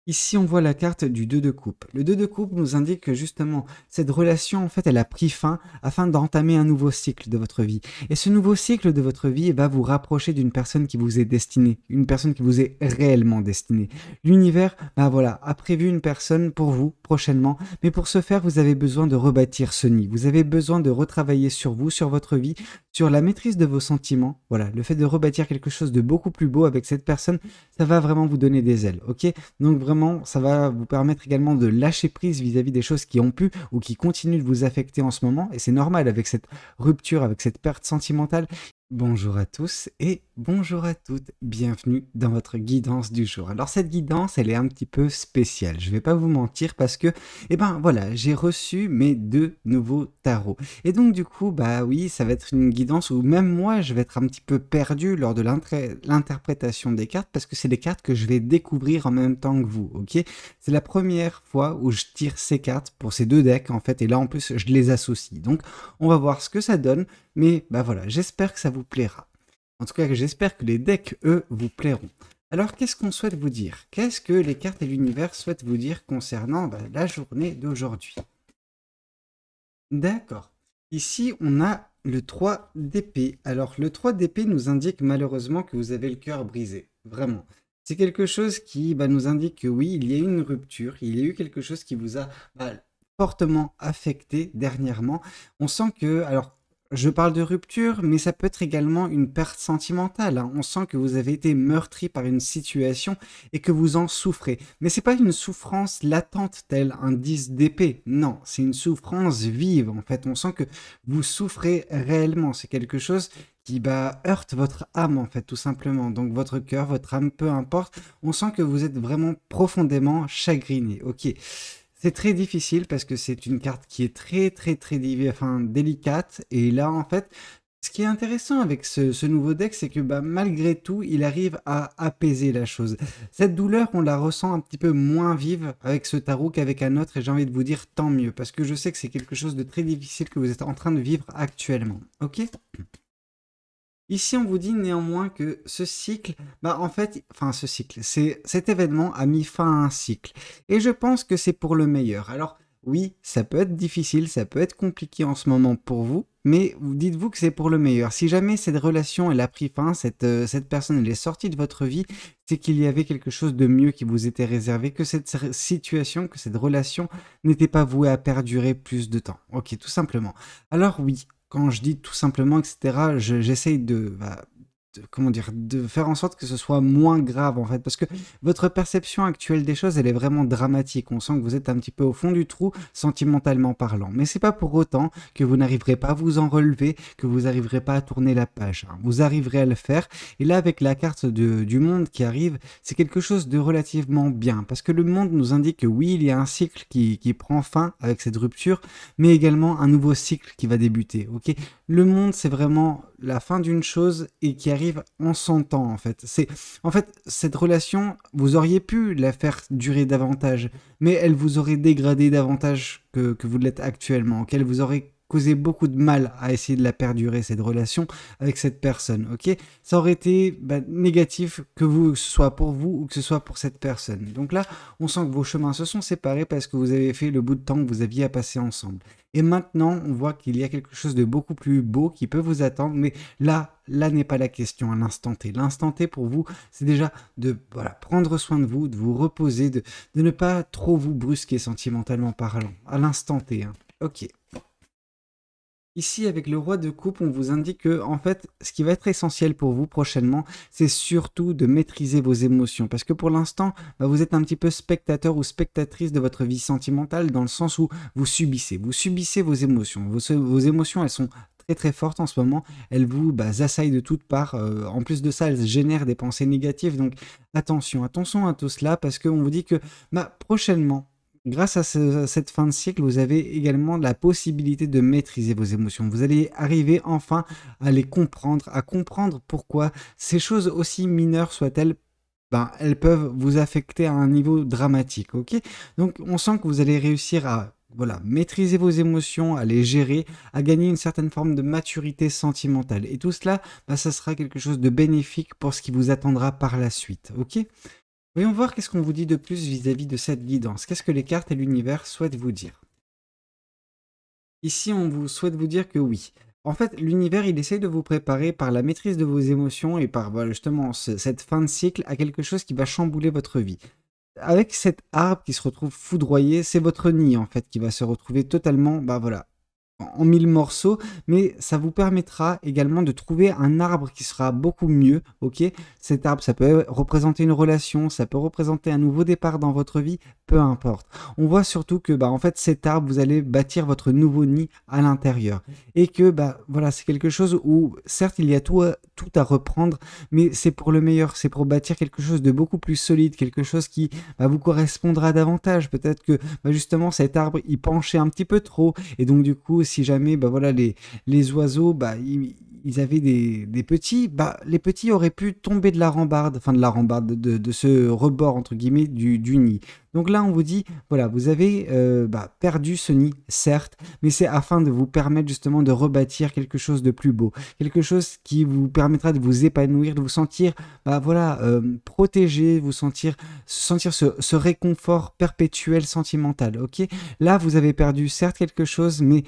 Ici, on voit la carte du 2 de coupe. Le 2 de coupe nous indique que justement, cette relation, en fait, elle a pris fin afin d'entamer un nouveau cycle de votre vie. Et ce nouveau cycle de votre vie va vous rapprocher d'une personne qui vous est destinée, une personne qui vous est réellement destinée. L'univers, ben voilà, a prévu une personne pour vous prochainement, mais pour ce faire, vous avez besoin de rebâtir ce nid. Vous avez besoin de retravailler sur vous, sur votre vie, sur la maîtrise de vos sentiments. Voilà, le fait de rebâtir quelque chose de beaucoup plus beau avec cette personne, ça va vraiment vous donner des ailes, ok? Donc vraiment, ça va vous permettre également de lâcher prise vis-à-vis des choses qui ont pu ou qui continuent de vous affecter en ce moment. Et c'est normal avec cette rupture, avec cette perte sentimentale. Bonjour à tous et bonjour à toutes, bienvenue dans votre guidance du jour. Alors cette guidance, elle est un petit peu spéciale, je vais pas vous mentir parce que, eh ben voilà, j'ai reçu mes 2 nouveaux tarots. Et donc du coup, bah oui, ça va être une guidance où même moi, je vais être un petit peu perdu lors de l'interprétation des cartes parce que c'est des cartes que je vais découvrir en même temps que vous, ok? C'est la première fois où je tire ces cartes pour ces 2 decks en fait, et là en plus, je les associe. Donc on va voir ce que ça donne. Mais bah voilà, j'espère que ça vous plaira. En tout cas, j'espère que les decks, eux, vous plairont. Alors, qu'est-ce qu'on souhaite vous dire? Qu'est-ce que les cartes et l'univers souhaitent vous dire concernant la journée d'aujourd'hui? D'accord. Ici, on a le 3 d'épée. Alors, le 3 d'épée nous indique malheureusement que vous avez le cœur brisé. Vraiment. C'est quelque chose qui nous indique que oui, il y a eu une rupture, il y a eu quelque chose qui vous a fortement affecté dernièrement. On sent que, alors, je parle de rupture, mais ça peut être également une perte sentimentale, hein. On sent que vous avez été meurtri par une situation et que vous en souffrez. Mais c'est pas une souffrance latente telle un 10 d'épée. Non, c'est une souffrance vive. En fait, on sent que vous souffrez réellement. C'est quelque chose qui heurte votre âme, en fait, tout simplement. Donc votre cœur, votre âme, peu importe. On sent que vous êtes vraiment profondément chagriné. Ok. C'est très difficile parce que c'est une carte qui est très délicate. Et là, en fait, ce qui est intéressant avec ce nouveau deck, c'est que malgré tout, il arrive à apaiser la chose. Cette douleur, on la ressent un petit peu moins vive avec ce tarot qu'avec un autre, et j'ai envie de vous dire tant mieux, parce que je sais que c'est quelque chose de très difficile que vous êtes en train de vivre actuellement. Ok? Ici, on vous dit néanmoins que ce cycle, en fait, enfin ce cycle, cet événement a mis fin à un cycle. Et je pense que c'est pour le meilleur. Alors oui, ça peut être difficile, ça peut être compliqué en ce moment pour vous, mais dites-vous que c'est pour le meilleur. Si jamais cette relation, elle a pris fin, cette personne, elle est sortie de votre vie, c'est qu'il y avait quelque chose de mieux qui vous était réservé, que cette situation, que cette relation n'était pas vouée à perdurer plus de temps. Ok, tout simplement. Alors oui, quand je dis tout simplement, etc., j'essaye comment dire, de faire en sorte que ce soit moins grave en fait, parce que votre perception actuelle des choses, elle est vraiment dramatique. On sent que vous êtes un petit peu au fond du trou, sentimentalement parlant. Mais c'est pas pour autant que vous n'arriverez pas à vous en relever, que vous n'arriverez pas à tourner la page, hein. Vous arriverez à le faire. Et là, avec la carte du monde qui arrive, c'est quelque chose de relativement bien, parce que le monde nous indique que oui, il y a un cycle qui prend fin avec cette rupture, mais également un nouveau cycle qui va débuter. Ok, le monde, c'est vraiment la fin d'une chose et qui arrive en son temps, en fait. En fait, cette relation, vous auriez pu la faire durer davantage, mais elle vous aurait dégradé davantage que vous l'êtes actuellement, auquel vous aurez causé beaucoup de mal à essayer de la perdurer, cette relation avec cette personne, ok? Ça aurait été négatif que ce soit pour vous ou que ce soit pour cette personne. Donc là, on sent que vos chemins se sont séparés parce que vous avez fait le bout de temps que vous aviez à passer ensemble. Et maintenant, on voit qu'il y a quelque chose de beaucoup plus beau qui peut vous attendre, mais là n'est pas la question à l'instant T. L'instant T pour vous, c'est déjà de prendre soin de vous, de vous reposer, de ne pas trop vous brusquer sentimentalement parlant, à l'instant T, hein. Ok. Ici, avec le roi de coupe, on vous indique que, en fait, ce qui va être essentiel pour vous prochainement, c'est surtout de maîtriser vos émotions. Parce que pour l'instant, vous êtes un petit peu spectateur ou spectatrice de votre vie sentimentale, dans le sens où vous subissez. Vous subissez vos émotions. Vos émotions, elles sont très fortes en ce moment. Elles vous assaillent de toutes parts. En plus de ça, elles génèrent des pensées négatives. Donc attention à tout cela, parce qu'on vous dit que prochainement, grâce à cette fin de cycle, vous avez également la possibilité de maîtriser vos émotions. Vous allez arriver enfin à les comprendre, à comprendre pourquoi ces choses aussi mineures soient-elles, elles peuvent vous affecter à un niveau dramatique, ok? Donc on sent que vous allez réussir à maîtriser vos émotions, à les gérer, à gagner une certaine forme de maturité sentimentale. Et tout cela, ça sera quelque chose de bénéfique pour ce qui vous attendra par la suite, ok? Voyons voir qu'est-ce qu'on vous dit de plus vis-à-vis de cette guidance. Qu'est-ce que les cartes et l'univers souhaitent vous dire? Ici, on vous souhaite vous dire que oui. En fait, l'univers, il essaie de vous préparer par la maîtrise de vos émotions et par voilà, justement cette fin de cycle à quelque chose qui va chambouler votre vie. Avec cet arbre qui se retrouve foudroyé, c'est votre nid en fait qui va se retrouver totalement, bah voilà, en 1000 morceaux, mais ça vous permettra également de trouver un arbre qui sera beaucoup mieux, ok? Cet arbre, ça peut représenter une relation, ça peut représenter un nouveau départ dans votre vie, peu importe. On voit surtout que, bah, en fait, cet arbre, vous allez bâtir votre nouveau nid à l'intérieur. Et que, bah, voilà, c'est quelque chose où, certes, il y a tout à reprendre, mais c'est pour le meilleur, c'est pour bâtir quelque chose de beaucoup plus solide, quelque chose qui vous correspondra davantage. Peut-être que, bah, justement, cet arbre, il penchait un petit peu trop, et donc, du coup, si jamais bah, voilà, les oiseaux, bah, ils avaient des petits, bah, les petits auraient pu tomber de la rambarde, enfin de la rambarde, de ce rebord, entre guillemets, du nid. Donc là, on vous dit, voilà, vous avez bah, perdu ce nid, certes, mais c'est afin de vous permettre justement de rebâtir quelque chose de plus beau, quelque chose qui vous permettra de vous épanouir, de vous sentir, bah, voilà, protégé, vous sentir ce réconfort perpétuel sentimental, ok? Là, vous avez perdu certes quelque chose, mais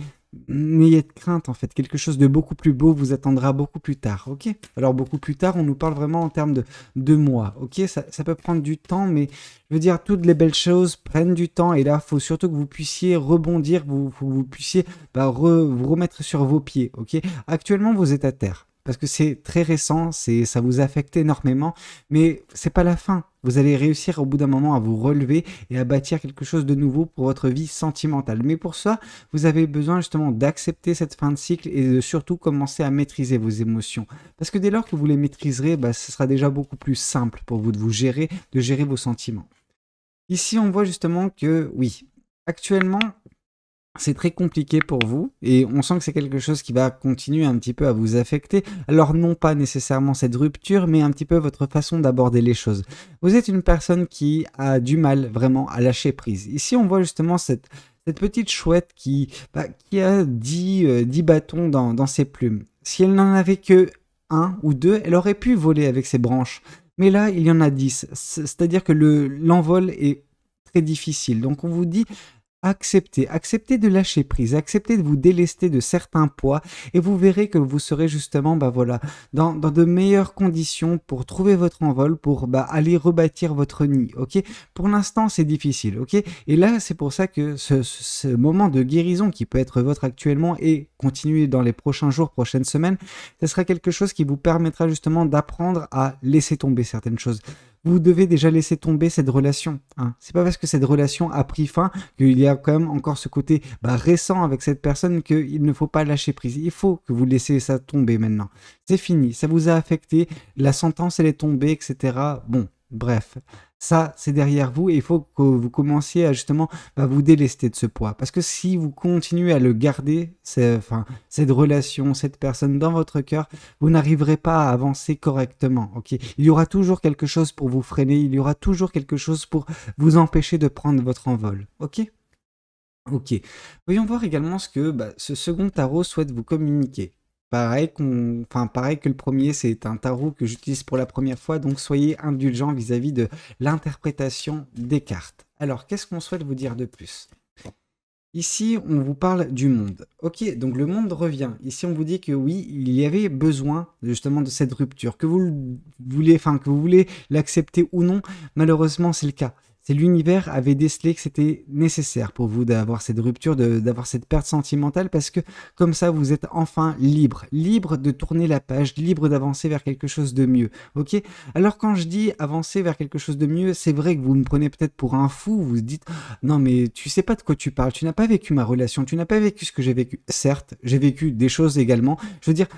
n'ayez de crainte en fait, quelque chose de beaucoup plus beau vous attendra beaucoup plus tard, ok? Alors beaucoup plus tard, on nous parle vraiment en termes de mois, ok? Ça peut prendre du temps, mais je veux dire, toutes les belles choses prennent du temps, et là, il faut surtout que vous puissiez rebondir, vous puissiez bah, vous remettre sur vos pieds, ok? Actuellement, vous êtes à terre. Parce que c'est très récent, ça vous affecte énormément, mais c'est pas la fin. Vous allez réussir au bout d'un moment à vous relever et à bâtir quelque chose de nouveau pour votre vie sentimentale. Mais pour ça, vous avez besoin justement d'accepter cette fin de cycle et de surtout commencer à maîtriser vos émotions. Parce que dès lors que vous les maîtriserez, bah, ce sera déjà beaucoup plus simple pour vous de vous gérer, de gérer vos sentiments. Ici, on voit justement que oui, actuellement, c'est très compliqué pour vous et on sent que c'est quelque chose qui va continuer un petit peu à vous affecter. Alors non pas nécessairement cette rupture, mais un petit peu votre façon d'aborder les choses. Vous êtes une personne qui a du mal vraiment à lâcher prise. Ici, on voit justement cette petite chouette qui a 10 bâtons dans ses plumes. Si elle n'en avait que un ou deux, elle aurait pu voler avec ses branches. Mais là, il y en a 10. C'est-à-dire que l'envol est très difficile. Donc on vous dit acceptez de lâcher prise, acceptez de vous délester de certains poids et vous verrez que vous serez justement bah voilà, dans de meilleures conditions pour trouver votre envol, pour bah, aller rebâtir votre nid, ok? Pour l'instant, c'est difficile, ok? Et là, c'est pour ça que ce moment de guérison qui peut être votre actuellement et continuer dans les prochains jours, prochaines semaines, ce sera quelque chose qui vous permettra justement d'apprendre à laisser tomber certaines choses. Vous devez déjà laisser tomber cette relation. Hein. C'est pas parce que cette relation a pris fin qu'il y a quand même encore ce côté bah, récent avec cette personne qu'il ne faut pas lâcher prise. Il faut que vous laissiez ça tomber maintenant. C'est fini, ça vous a affecté, la sentence elle est tombée, etc. Bon, bref. Ça, c'est derrière vous et il faut que vous commenciez à justement bah, vous délester de ce poids. Parce que si vous continuez à le garder, cette relation, cette personne dans votre cœur, vous n'arriverez pas à avancer correctement. Ok, il y aura toujours quelque chose pour vous freiner, il y aura toujours quelque chose pour vous empêcher de prendre votre envol. Ok? Ok. Voyons voir également ce que bah, ce second tarot souhaite vous communiquer. Pareil que le premier, c'est un tarot que j'utilise pour la première fois, donc soyez indulgents vis-à-vis de l'interprétation des cartes. Alors, qu'est-ce qu'on souhaite vous dire de plus? Ici, on vous parle du monde. Ok, donc le monde revient. Ici, on vous dit que oui, il y avait besoin justement de cette rupture. Que que vous voulez l'accepter ou non, malheureusement, c'est le cas. C'est l'univers avait décelé que c'était nécessaire pour vous d'avoir cette rupture, d'avoir cette perte sentimentale, parce que comme ça, vous êtes enfin libre. Libre de tourner la page, libre d'avancer vers quelque chose de mieux. Ok? Alors quand je dis avancer vers quelque chose de mieux, c'est vrai que vous me prenez peut-être pour un fou, vous vous dites non, mais tu sais pas de quoi tu parles, tu n'as pas vécu ma relation, tu n'as pas vécu ce que j'ai vécu. Certes, j'ai vécu des choses également. Je veux dire,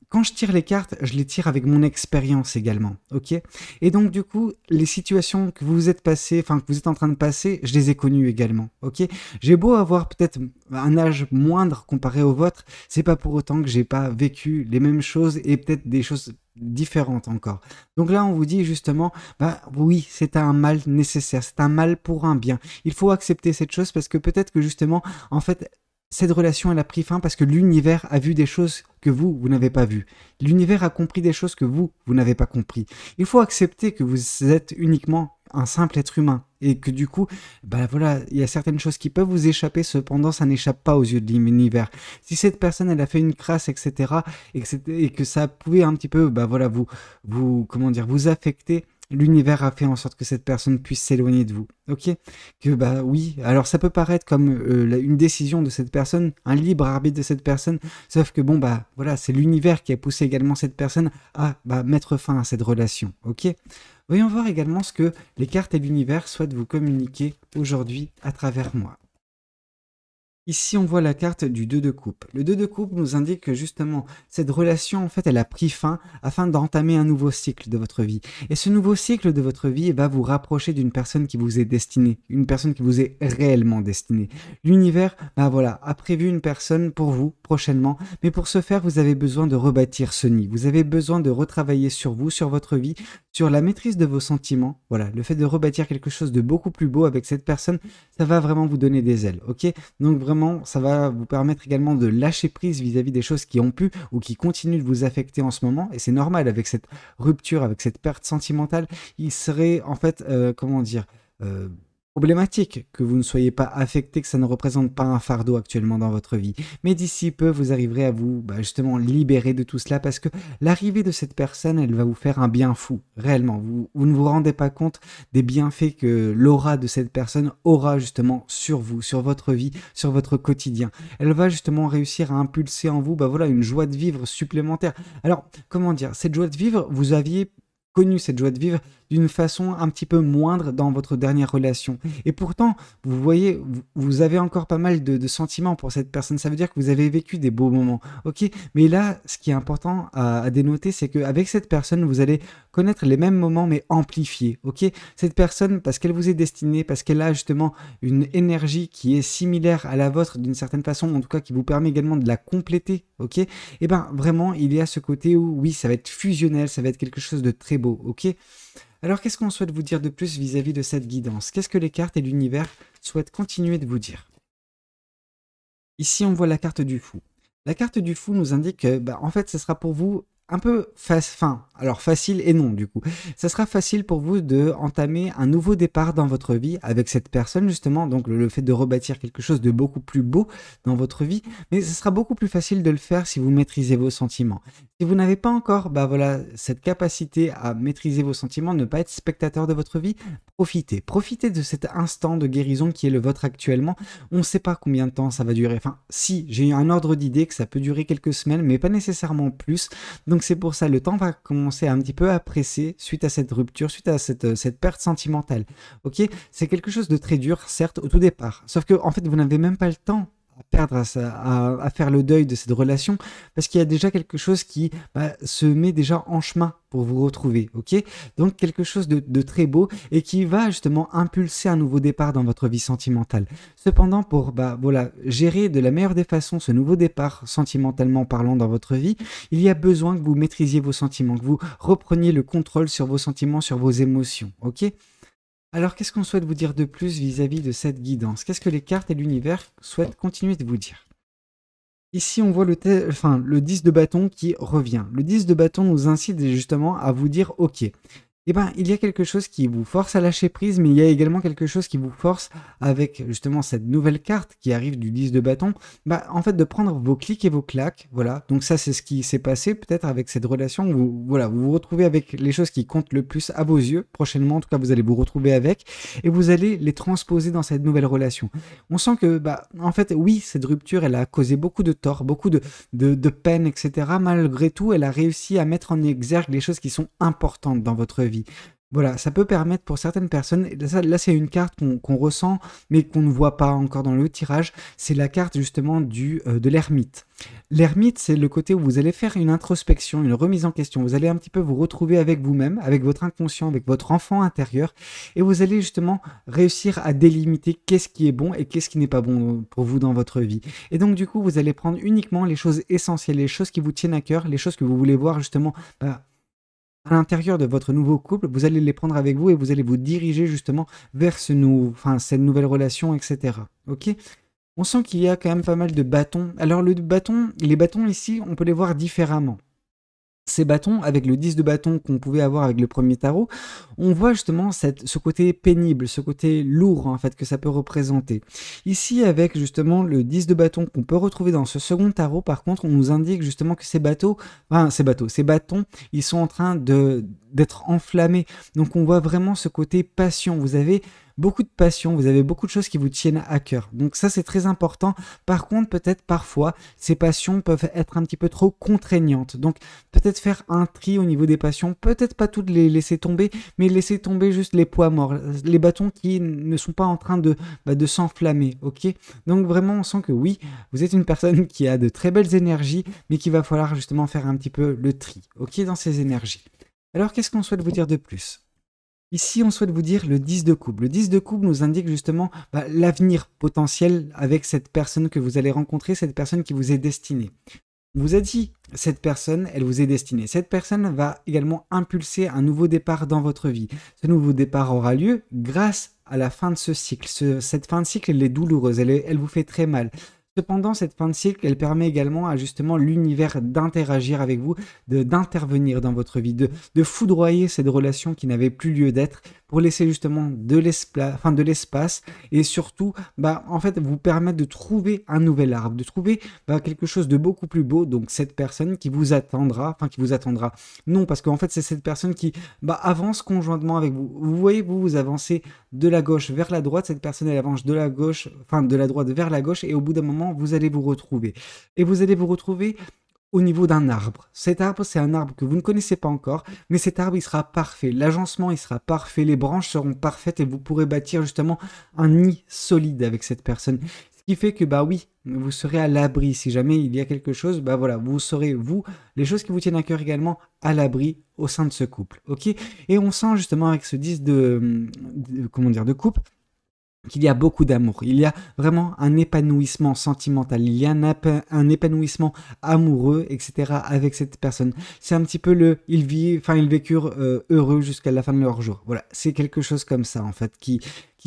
quand je tire les cartes, je les tire avec mon expérience également, ok? Et donc du coup, les situations que vous êtes que vous êtes en train de passer, je les ai connues également, ok? J'ai beau avoir peut-être un âge moindre comparé au vôtre, c'est pas pour autant que j'ai pas vécu les mêmes choses et peut-être des choses différentes encore. Donc là, on vous dit justement, bah oui, c'est un mal nécessaire, c'est un mal pour un bien. Il faut accepter cette chose parce que peut-être que justement, en fait, cette relation, elle a pris fin parce que l'univers a vu des choses que vous n'avez pas vues. L'univers a compris des choses que vous n'avez pas compris. Il faut accepter que vous êtes uniquement un simple être humain et que du coup, bah voilà, il y a certaines choses qui peuvent vous échapper, cependant, ça n'échappe pas aux yeux de l'univers. Si cette personne, elle a fait une crasse, etc., et que ça pouvait un petit peu, bah voilà, comment dire, vous affecter, l'univers a fait en sorte que cette personne puisse s'éloigner de vous, ok? Que bah oui, alors ça peut paraître comme une décision de cette personne, un libre arbitre de cette personne, sauf que bon bah voilà, c'est l'univers qui a poussé également cette personne à bah, mettre fin à cette relation, ok? Voyons voir également ce que les cartes et l'univers souhaitent vous communiquer aujourd'hui à travers moi. Ici, on voit la carte du 2 de coupe. Le 2 de coupe nous indique que justement, cette relation, en fait, elle a pris fin afin d'entamer un nouveau cycle de votre vie. Et ce nouveau cycle de votre vie va vous rapprocher d'une personne qui vous est destinée, une personne qui vous est réellement destinée. L'univers, bah voilà, a prévu une personne pour vous prochainement, mais pour ce faire, vous avez besoin de rebâtir ce nid. Vous avez besoin de retravailler sur vous, sur votre vie, sur la maîtrise de vos sentiments. Voilà, le fait de rebâtir quelque chose de beaucoup plus beau avec cette personne, ça va vraiment vous donner des ailes, ok? Donc vraiment, ça va vous permettre également de lâcher prise vis-à-vis des choses qui ont pu ou qui continuent de vous affecter en ce moment. Et c'est normal, avec cette rupture, avec cette perte sentimentale, il serait en fait, comment dire, problématique que vous ne soyez pas affecté, que ça ne représente pas un fardeau actuellement dans votre vie. Mais d'ici peu, vous arriverez à vous justement libérer de tout cela parce que l'arrivée de cette personne, elle va vous faire un bien fou, réellement. Vous ne vous rendez pas compte des bienfaits que l'aura de cette personne aura justement sur vous, sur votre vie, sur votre quotidien. Elle va justement réussir à impulser en vous, bah voilà, une joie de vivre supplémentaire. Alors, comment dire, cette joie de vivre, vous aviez connu cette joie de vivre d'une façon un petit peu moindre dans votre dernière relation. Et pourtant, vous voyez, vous avez encore pas mal de sentiments pour cette personne. Ça veut dire que vous avez vécu des beaux moments, ok? Mais là, ce qui est important à dénoter, c'est qu'avec cette personne, vous allez connaître les mêmes moments, mais amplifiés, ok? Cette personne, parce qu'elle vous est destinée, parce qu'elle a justement une énergie qui est similaire à la vôtre d'une certaine façon, en tout cas qui vous permet également de la compléter, ok? Et ben vraiment, il y a ce côté où, oui, ça va être fusionnel, ça va être quelque chose de très beau, ok? Alors, qu'est-ce qu'on souhaite vous dire de plus vis-à-vis de cette guidance? Qu'est-ce que les cartes et l'univers souhaitent continuer de vous dire? Ici, on voit la carte du fou. La carte du fou nous indique que, bah, en fait, ce sera pour vous un peu alors facile et non du coup. Ça sera facile pour vous de entamer un nouveau départ dans votre vie avec cette personne justement, donc le fait de rebâtir quelque chose de beaucoup plus beau dans votre vie, mais ce sera beaucoup plus facile de le faire si vous maîtrisez vos sentiments. Si vous n'avez pas encore, bah voilà, cette capacité à maîtriser vos sentiments, ne pas être spectateur de votre vie, profitez de cet instant de guérison qui est le vôtre actuellement. On ne sait pas combien de temps ça va durer. Enfin, si, j'ai un ordre d'idée que ça peut durer quelques semaines, mais pas nécessairement plus. Donc c'est pour ça, le temps va commencer un petit peu à presser suite à cette rupture, suite à cette perte sentimentale. Ok, c'est quelque chose de très dur, certes, au tout départ. Sauf que, en fait, vous n'avez même pas le temps à perdre, à faire le deuil de cette relation, parce qu'il y a déjà quelque chose qui se met déjà en chemin pour vous retrouver, ok? Donc quelque chose de très beau et qui va justement impulser un nouveau départ dans votre vie sentimentale. Cependant, pour voilà, gérer de la meilleure des façons ce nouveau départ sentimentalement parlant dans votre vie, il y a besoin que vous maîtrisiez vos sentiments, que vous repreniez le contrôle sur vos sentiments, sur vos émotions, ok? Alors, qu'est-ce qu'on souhaite vous dire de plus vis-à-vis de cette guidance? Qu'est-ce que les cartes et l'univers souhaitent continuer de vous dire? Ici, on voit le 10 de bâton qui revient. Le 10 de bâton nous incite justement à vous dire « Ok ». Eh ben, il y a quelque chose qui vous force à lâcher prise, mais il y a également quelque chose qui vous force, avec justement cette nouvelle carte qui arrive du 10 de bâton, en fait, de prendre vos clics et vos claques. Voilà. Donc ça, c'est ce qui s'est passé peut-être avec cette relation. Voilà, vous vous retrouvez avec les choses qui comptent le plus à vos yeux. Prochainement, en tout cas, vous allez vous retrouver avec et vous allez les transposer dans cette nouvelle relation. On sent que, en fait, oui, cette rupture, elle a causé beaucoup de tort, beaucoup de peine, etc. Malgré tout, elle a réussi à mettre en exergue les choses qui sont importantes dans votre vie. Voilà, ça peut permettre pour certaines personnes, et là c'est une carte qu'on ressent, mais qu'on ne voit pas encore dans le tirage, c'est la carte justement de l'ermite. L'ermite, c'est le côté où vous allez faire une introspection, une remise en question, vous allez un petit peu vous retrouver avec vous-même, avec votre inconscient, avec votre enfant intérieur, et vous allez justement réussir à délimiter qu'est-ce qui est bon et qu'est-ce qui n'est pas bon pour vous dans votre vie. Et donc du coup, vous allez prendre uniquement les choses essentielles, les choses qui vous tiennent à cœur, les choses que vous voulez voir justement à l'intérieur de votre nouveau couple, vous allez les prendre avec vous et vous allez vous diriger justement vers cette nouvelle relation, etc. Ok? On sent qu'il y a quand même pas mal de bâtons. Alors les bâtons ici, on peut les voir différemment. Ces bâtons, avec le 10 de bâton qu'on pouvait avoir avec le premier tarot, on voit justement ce côté pénible, ce côté lourd en fait que ça peut représenter. Ici, avec justement le 10 de bâton qu'on peut retrouver dans ce second tarot, par contre, on nous indique justement que ces bâtons, ils sont en train d'être enflammés. Donc on voit vraiment ce côté passion. Vous avez beaucoup de passion, vous avez beaucoup de choses qui vous tiennent à cœur. Donc ça, c'est très important. Par contre, peut-être parfois, ces passions peuvent être un petit peu trop contraignantes. Donc peut-être faire un tri au niveau des passions, peut-être pas toutes les laisser tomber, mais laisser tomber juste les poids morts, les bâtons qui ne sont pas en train de s'enflammer, ok? Donc vraiment, on sent que oui, vous êtes une personne qui a de très belles énergies, mais qu'il va falloir justement faire un petit peu le tri, ok, dans ces énergies. Alors, qu'est-ce qu'on souhaite vous dire de plus? Ici, on souhaite vous dire le 10 de coupe. Le 10 de coupe nous indique justement l'avenir potentiel avec cette personne que vous allez rencontrer, cette personne qui vous est destinée. On vous a dit, cette personne, elle vous est destinée. Cette personne va également impulser un nouveau départ dans votre vie. Ce nouveau départ aura lieu grâce à la fin de ce cycle. Cette fin de cycle, elle est douloureuse, elle vous fait très mal. Cependant, cette fin de cycle, elle permet également à justement l'univers d'interagir avec vous, d'intervenir dans votre vie, de foudroyer cette relation qui n'avait plus lieu d'être pour laisser justement de l'espace et surtout, en fait, vous permettre de trouver un nouvel arbre, de trouver quelque chose de beaucoup plus beau. Donc, cette personne qui vous attendra, non, parce qu'en fait, c'est cette personne qui avance conjointement avec vous. Vous voyez, vous avancez de la gauche vers la droite, cette personne, elle avance de la droite vers la gauche et au bout d'un moment, vous allez vous retrouver. Et vous allez vous retrouver au niveau d'un arbre. Cet arbre, c'est un arbre que vous ne connaissez pas encore, mais cet arbre, il sera parfait. L'agencement, il sera parfait. Les branches seront parfaites et vous pourrez bâtir justement un nid solide avec cette personne. Ce qui fait que, oui, vous serez à l'abri. Si jamais il y a quelque chose, voilà, vous serez, les choses qui vous tiennent à cœur également, à l'abri au sein de ce couple. Ok? Et on sent justement avec ce 10 de coupe, qu'il y a beaucoup d'amour, il y a vraiment un épanouissement sentimental, il y a un épanouissement amoureux, etc. avec cette personne. C'est un petit peu ils vécurent heureux jusqu'à la fin de leur jour. Voilà, c'est quelque chose comme ça en fait qui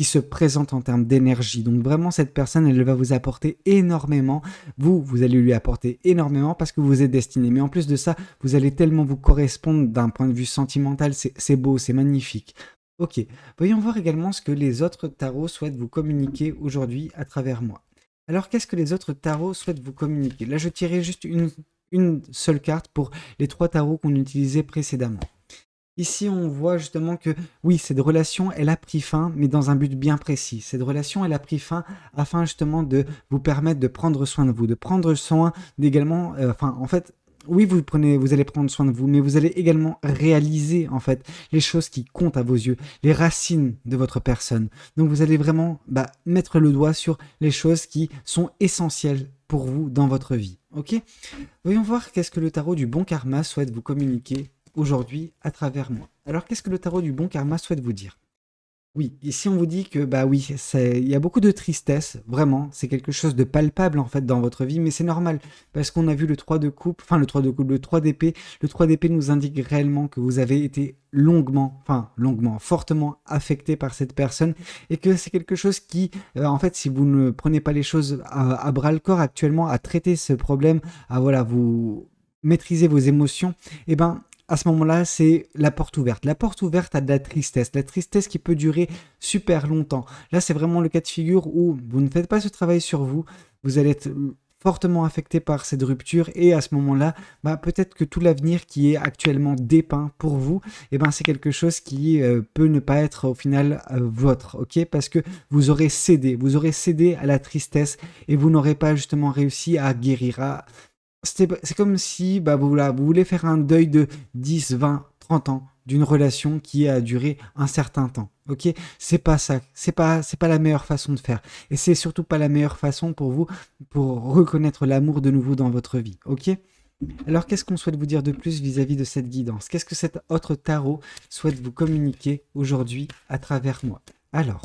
se présente en termes d'énergie. Donc vraiment cette personne, elle va vous apporter énormément. Vous allez lui apporter énormément parce que vous êtes destiné. Mais en plus de ça, vous allez tellement vous correspondre d'un point de vue sentimental, c'est beau, c'est magnifique. Ok, voyons voir également ce que les autres tarots souhaitent vous communiquer aujourd'hui à travers moi. Alors, qu'est-ce que les autres tarots souhaitent vous communiquer? Là, je tirais juste une seule carte pour les 3 tarots qu'on utilisait précédemment. Ici, on voit justement que, oui, cette relation, elle a pris fin, mais dans un but bien précis. Cette relation, elle a pris fin afin justement de vous permettre de prendre soin de vous, de prendre soin d'également, oui, vous allez prendre soin de vous, mais vous allez également réaliser, en fait, les choses qui comptent à vos yeux, les racines de votre personne. Donc, vous allez vraiment mettre le doigt sur les choses qui sont essentielles pour vous dans votre vie. Ok? Voyons voir qu'est-ce que le tarot du bon karma souhaite vous communiquer aujourd'hui à travers moi. Alors, qu'est-ce que le tarot du bon karma souhaite vous dire? Oui, ici on vous dit que oui, il y a beaucoup de tristesse, vraiment, c'est quelque chose de palpable en fait dans votre vie, mais c'est normal, parce qu'on a vu le 3 de coupe, le 3 d'épée, le 3 d'épée nous indique réellement que vous avez été fortement affecté par cette personne, et que c'est quelque chose qui, en fait, si vous ne prenez pas les choses à bras le corps actuellement, à traiter ce problème, vous maîtriser vos émotions, à ce moment-là, c'est la porte ouverte. La porte ouverte à de la tristesse qui peut durer super longtemps. Là, c'est vraiment le cas de figure où vous ne faites pas ce travail sur vous, vous allez être fortement affecté par cette rupture et à ce moment-là, peut-être que tout l'avenir qui est actuellement dépeint pour vous, c'est quelque chose qui peut ne pas être au final votre, ok? Parce que vous aurez cédé à la tristesse et vous n'aurez pas justement réussi à guérir, c'est comme si vous voulez faire un deuil de 10, 20, 30 ans d'une relation qui a duré un certain temps. Ok, c'est pas ça, c'est pas la meilleure façon de faire. Et c'est surtout pas la meilleure façon pour vous pour reconnaître l'amour de nouveau dans votre vie. Ok. Alors qu'est-ce qu'on souhaite vous dire de plus vis-à-vis de cette guidance? Qu'est-ce que cet autre tarot souhaite vous communiquer aujourd'hui à travers moi? Alors,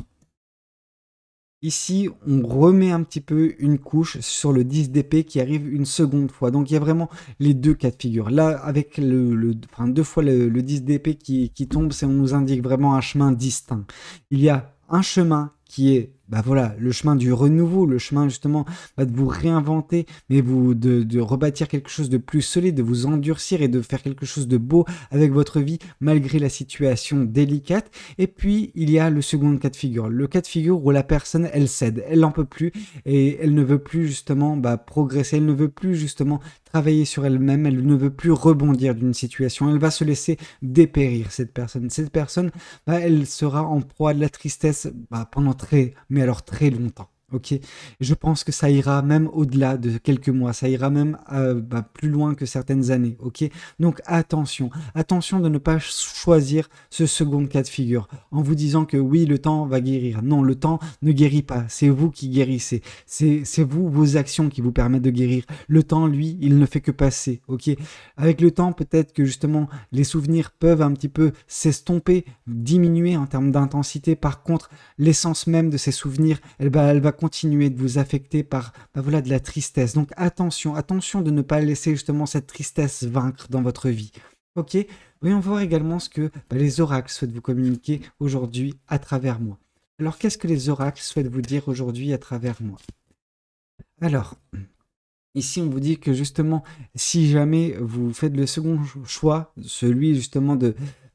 ici, on remet un petit peu une couche sur le 10 d'épée qui arrive une seconde fois. Donc, il y a vraiment les 2 cas de figure. Là, avec 2 fois le 10 d'épée qui tombe, on nous indique vraiment un chemin distinct. Il y a un chemin qui est bah voilà, le chemin du renouveau, le chemin justement bah, de vous réinventer, mais de rebâtir quelque chose de plus solide, de vous endurcir et de faire quelque chose de beau avec votre vie malgré la situation délicate. Et puis, il y a le second cas de figure. Le cas de figure où la personne, elle cède, elle n'en peut plus et elle ne veut plus justement bah, progresser, elle ne veut plus justement travailler sur elle-même, elle ne veut plus rebondir d'une situation, elle va se laisser dépérir, cette personne. Cette personne, bah, elle sera en proie à de la tristesse bah, pendant mais alors très longtemps. Ok, je pense que ça ira même au-delà de quelques mois, ça ira même bah, plus loin que certaines années. Ok, donc attention, attention de ne pas choisir ce second cas de figure en vous disant que oui, le temps va guérir. Non, le temps ne guérit pas. C'est vous qui guérissez. C'est vous, vos actions qui vous permettent de guérir. Le temps, lui, il ne fait que passer. Ok, avec le temps, peut-être que justement les souvenirs peuvent un petit peu s'estomper, diminuer en termes d'intensité. Par contre, l'essence même de ces souvenirs, elle va continuer de vous affecter par bah voilà, de la tristesse. Donc attention, attention de ne pas laisser justement cette tristesse vaincre dans votre vie. Ok, voyons voir également ce que bah, les oracles souhaitent vous communiquer aujourd'hui à travers moi. Alors qu'est-ce que les oracles souhaitent vous dire aujourd'hui à travers moi? Alors, ici, on vous dit que justement, si jamais vous faites le second choix, celui justement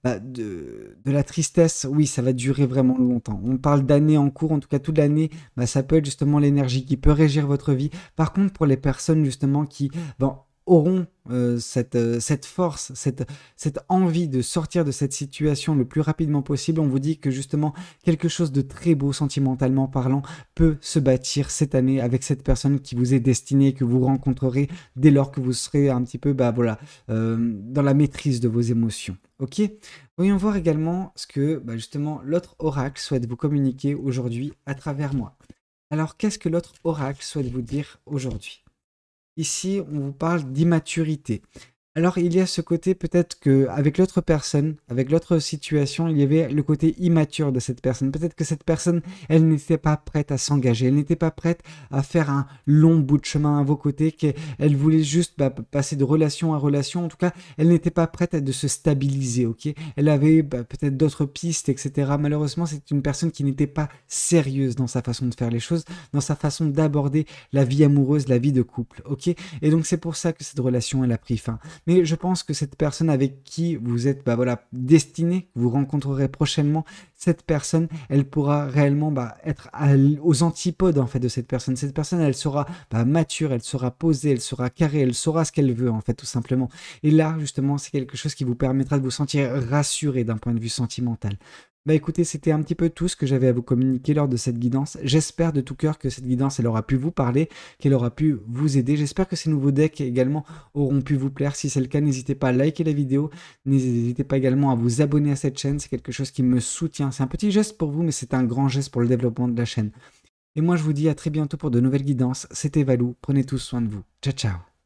bah, de la tristesse, oui, ça va durer vraiment longtemps. On parle d'années en cours, en tout cas toute l'année, bah, ça peut être justement l'énergie qui peut régir votre vie. Par contre, pour les personnes justement qui ben, auront cette force, cette envie de sortir de cette situation le plus rapidement possible, on vous dit que justement quelque chose de très beau sentimentalement parlant peut se bâtir cette année avec cette personne qui vous est destinée, que vous rencontrerez dès lors que vous serez un petit peu bah, voilà, dans la maîtrise de vos émotions. Ok, voyons voir également ce que bah, justement l'autre oracle souhaite vous communiquer aujourd'hui à travers moi. Alors qu'est-ce que l'autre oracle souhaite vous dire aujourd'hui? Ici, on vous parle d'immaturité. Alors, il y a ce côté peut-être que avec l'autre personne, avec l'autre situation, il y avait le côté immature de cette personne. Peut-être que cette personne, elle n'était pas prête à s'engager, elle n'était pas prête à faire un long bout de chemin à vos côtés, qu'elle voulait juste bah, passer de relation à relation. En tout cas, elle n'était pas prête de se stabiliser, ok? Elle avait bah, peut-être d'autres pistes, etc. Malheureusement, c'est une personne qui n'était pas sérieuse dans sa façon de faire les choses, dans sa façon d'aborder la vie amoureuse, la vie de couple, ok? Et donc, c'est pour ça que cette relation, elle a pris fin. Mais je pense que cette personne avec qui vous êtes bah voilà, destiné, que vous rencontrerez prochainement, cette personne, elle pourra réellement bah, être aux antipodes en fait de cette personne. Cette personne, elle sera bah, mature, elle sera posée, elle sera carrée, elle saura ce qu'elle veut en fait tout simplement. Et là, justement, c'est quelque chose qui vous permettra de vous sentir rassuré d'un point de vue sentimental. Bah écoutez, c'était un petit peu tout ce que j'avais à vous communiquer lors de cette guidance. J'espère de tout cœur que cette guidance, elle aura pu vous parler, qu'elle aura pu vous aider. J'espère que ces nouveaux decks également auront pu vous plaire. Si c'est le cas, n'hésitez pas à liker la vidéo. N'hésitez pas également à vous abonner à cette chaîne. C'est quelque chose qui me soutient. C'est un petit geste pour vous, mais c'est un grand geste pour le développement de la chaîne. Et moi, je vous dis à très bientôt pour de nouvelles guidances. C'était Valou. Prenez tous soin de vous. Ciao, ciao.